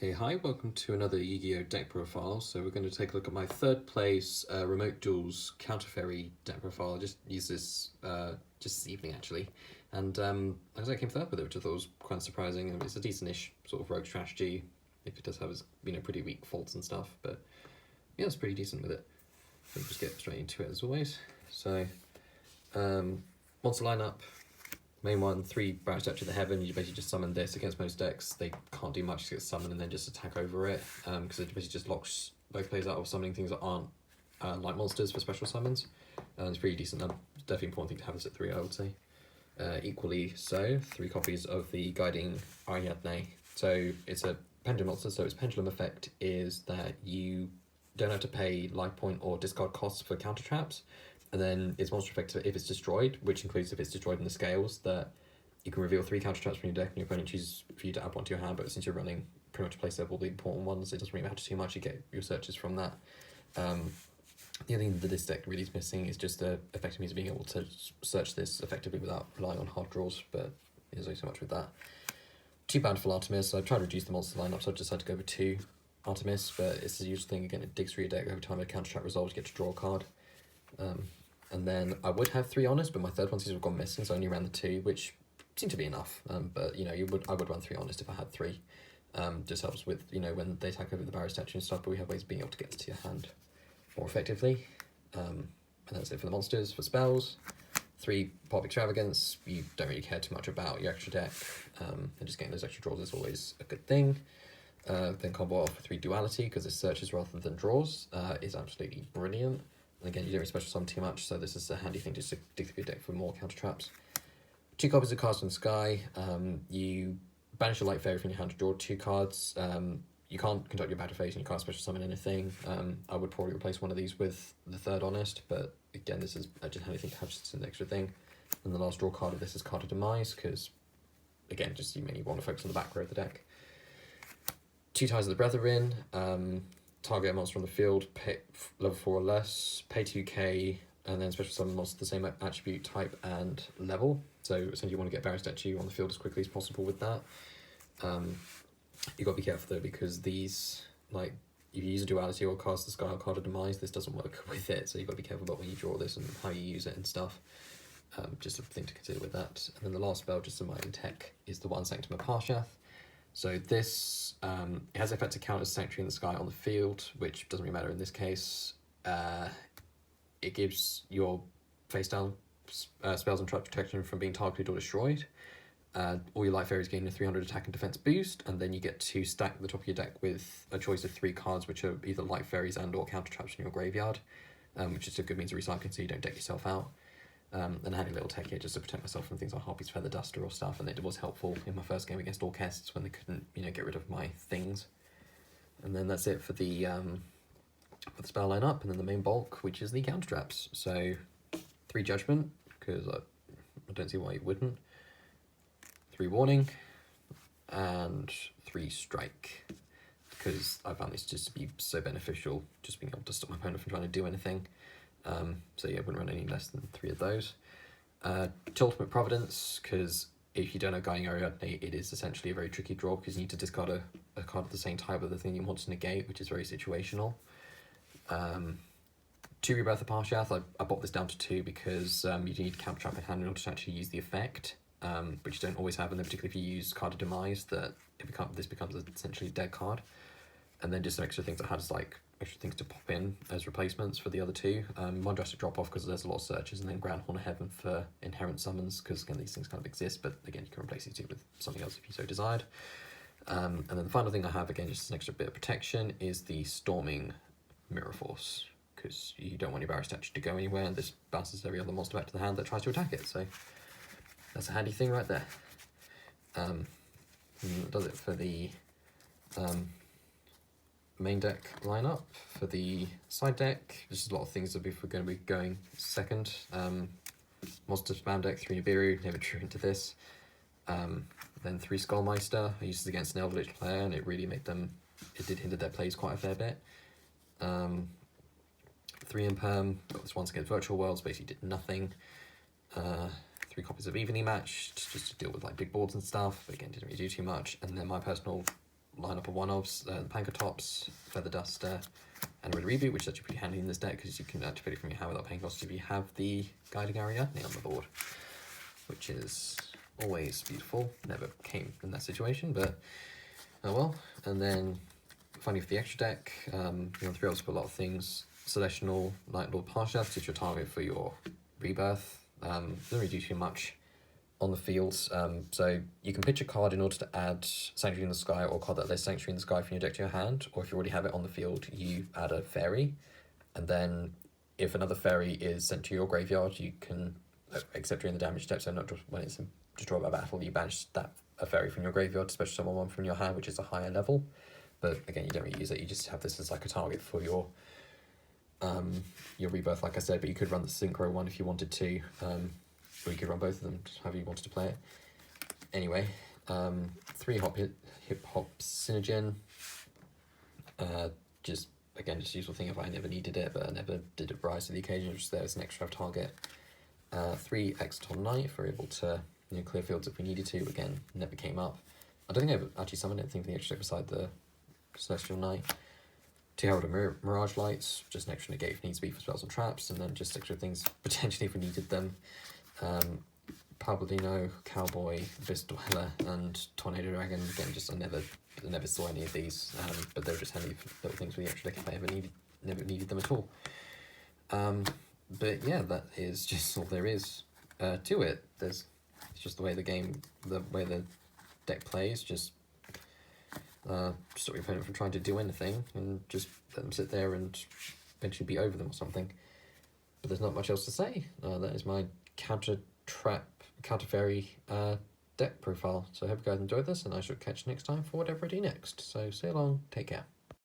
Okay, hi, welcome to another Yu-Gi-Oh! Deck profile. So we're going to take a look at my third place Remote Duels Counter Fairy deck profile. I just used this just this evening actually, and as I came third with it, which I thought was quite surprising. I mean, it's a decent-ish sort of rogue strategy, if it does have its pretty weak faults and stuff, but yeah, it's pretty decent with it. We'll just get straight into it as always. So monster lineup. Main one, 3 Barrow Statue of the Heaven. You basically just summon this against most decks. They can't do much to get summoned and then just attack over it, because it basically just locks both players out of summoning things that aren't light monsters for special summons. It's pretty decent. Definitely important thing to have this at 3, I would say. Equally so, 3 copies of the Guiding Ariadne. So it's a pendulum monster, so its pendulum effect is that you don't have to pay life point or discard costs for counter traps. And then its monster effect if it's destroyed, which includes if it's destroyed in the scales, that you can reveal 3 counter traps from your deck and your opponent chooses for you to add one to your hand, but since you're running pretty much place level the important ones, it doesn't really matter too much, you get your searches from that. The other thing that this deck really is missing is just the effective means of being able to search this effectively without relying on hard draws, but there's only so much with that. 2 Bountiful Artemis, so I tried to reduce the monster lineup, so I decided to go with 2 Artemis, but it's the usual thing, again, it digs through your deck every time a counter trap resolves, you get to draw a card. And then I would have 3 honest, but my third one seems to have gone missing, so I only ran the 2, which seemed to be enough. But you know, I would run 3 honest if I had 3. Just helps with, you know, when they attack over the Barrow Statue and stuff, but we have ways of being able to get to your hand more effectively. And that's it for the monsters. For spells, 3 Pop Extravagance. You don't really care too much about your extra deck, and just getting those extra draws is always a good thing. Then combo off with 3 Duality, because it searches rather than draws, is absolutely brilliant. And again, you don't really special summon too much, so this is a handy thing just to dig through your deck for more counter traps. 2 copies of Cast in the Sky. You banish a light fairy from your hand to draw 2 cards. You can't conduct your battle phase and you can't special summon anything. I would probably replace one of these with the 3rd honest, but again, this is just a handy thing to have just an extra thing. And the last draw card of this is card of Demise, because again, just you mainly want to focus on the back row of the deck. 2 Ties of the Brethren. Target a monster on the field, pay level 4 or less, pay 2k, and then special summon monster the same attribute, type, and level. So essentially you want to get Barrow Statue on the field as quickly as possible with that. You got to be careful though, because these, like, if you use a Duality or Cast the Sky or Card of Demise, this doesn't work with it, so you got to be careful about when you draw this and how you use it and stuff. Just a thing to consider with that. And then the last spell, just in my tech, is the one Sanctum of Parshath. So this, it has the effect to count as Sanctuary in the Sky on the field, which doesn't really matter in this case. It gives your face down spells and trap protection from being targeted or destroyed. All your light fairies gain a 300 attack and defense boost, and then you get to stack the top of your deck with a choice of 3 cards, which are either light fairies and or counter traps in your graveyard, which is a good means of recycling so you don't deck yourself out. And I had a little tech here just to protect myself from things like Harpie's Feather Duster or stuff, and it was helpful in my first game against Orcusts when they couldn't, you know, get rid of my things. And then that's it for the spell lineup, and then the main bulk, which is the counter traps. So 3 Judgment, because I don't see why you wouldn't. 3 Warning, and 3 Strike, because I found this just to be so beneficial, just being able to stop my opponent from trying to do anything. So yeah, I wouldn't run any less than 3 of those. 2 Ultimate Providence, because if you don't have Guiding Ariadne, it is essentially a very tricky draw, because you need to discard a card of the same type of the thing you want to negate, which is very situational. 2 Rebirth of Parshath, I bought this down to 2 because you need counter trap in hand in order to actually use the effect, which you don't always have, and then particularly if you use card of Demise, that this becomes essentially a dead card. And then just some extra things that has like extra things to pop in as replacements for the other 2. 1 Drastic Drop-off, because there's a lot of searches, and then Grand Horn of Heaven for inherent summons, because again these things kind of exist, but again you can replace these 2 with something else if you so desired. And then the final thing I have, again just an extra bit of protection, is the Storming Mirror Force, because you don't want your Barrow Statue to go anywhere, and this bounces every other monster back to the hand that tries to attack it, so that's a handy thing right there. And that does it for the main deck lineup. For the side deck, there's a lot of things that if we're going to be going second. Monster spam deck, 3 Nibiru, never drew into this. Then 3 Meister. I used this against an Eldlich player, and it really made them, it did hinder their plays quite a fair bit. 3 Imperm, got this once against Virtual Worlds, basically did nothing. 3 copies of Evenly Matched, just to deal with like big boards and stuff, but again didn't really do too much. And then my personal lineup of one-offs, the Pankratops, Feather Duster, and Red Reboot, which is actually pretty handy in this deck because you can activate it from your hand without paying costs if you have the Guiding Ariadne on the board, which is always beautiful. Never came in that situation, but oh well. And then finally for the extra deck, you want to throw up a lot of things. Celestial Knightlord Parshath is your target for your Rebirth. Doesn't really do too much on the field, so you can pitch a card in order to add Sanctuary in the Sky or a card that lists Sanctuary in the Sky from your deck to your hand, or if you already have it on the field, you add a fairy, and then if another fairy is sent to your graveyard, you can, except during the damage step, so not just when it's destroyed by battle, you banish a fairy from your graveyard to special summon one from your hand, which is a higher level, but again, you don't really use it, you just have this as like a target for your Rebirth, like I said, but you could run the Synchro one if you wanted to, or you could run both of them, just however you wanted to play it. Anyway, 3 Hip Hop Synergen. Just again, just a useful thing if I never needed it, but I never did it rise to the occasion, just there as an extra target. 3 Exciton Knight if we're able to clear fields if we needed to. Again, never came up. I don't think I've actually summoned anything for the extra deck beside the Celestial Knight. 2 Herald of Mirage Lights, just an extra negate if needs to be for spells and traps, and then just extra things potentially if we needed them. Paladynamo, Cowboy, Abyss Dweller, and Tornado Dragon. Again, just I never saw any of these, but they're just handy little things for the extra deck if I never needed them at all. But yeah, that is just all there is to it. It's just the way the deck plays. Just stop your opponent from trying to do anything, and just let them sit there and eventually be over them or something. But there's not much else to say. That is my counter fairy deck profile. So I hope you guys enjoyed this, and I shall catch you next time for whatever I do next. So see you along, take care.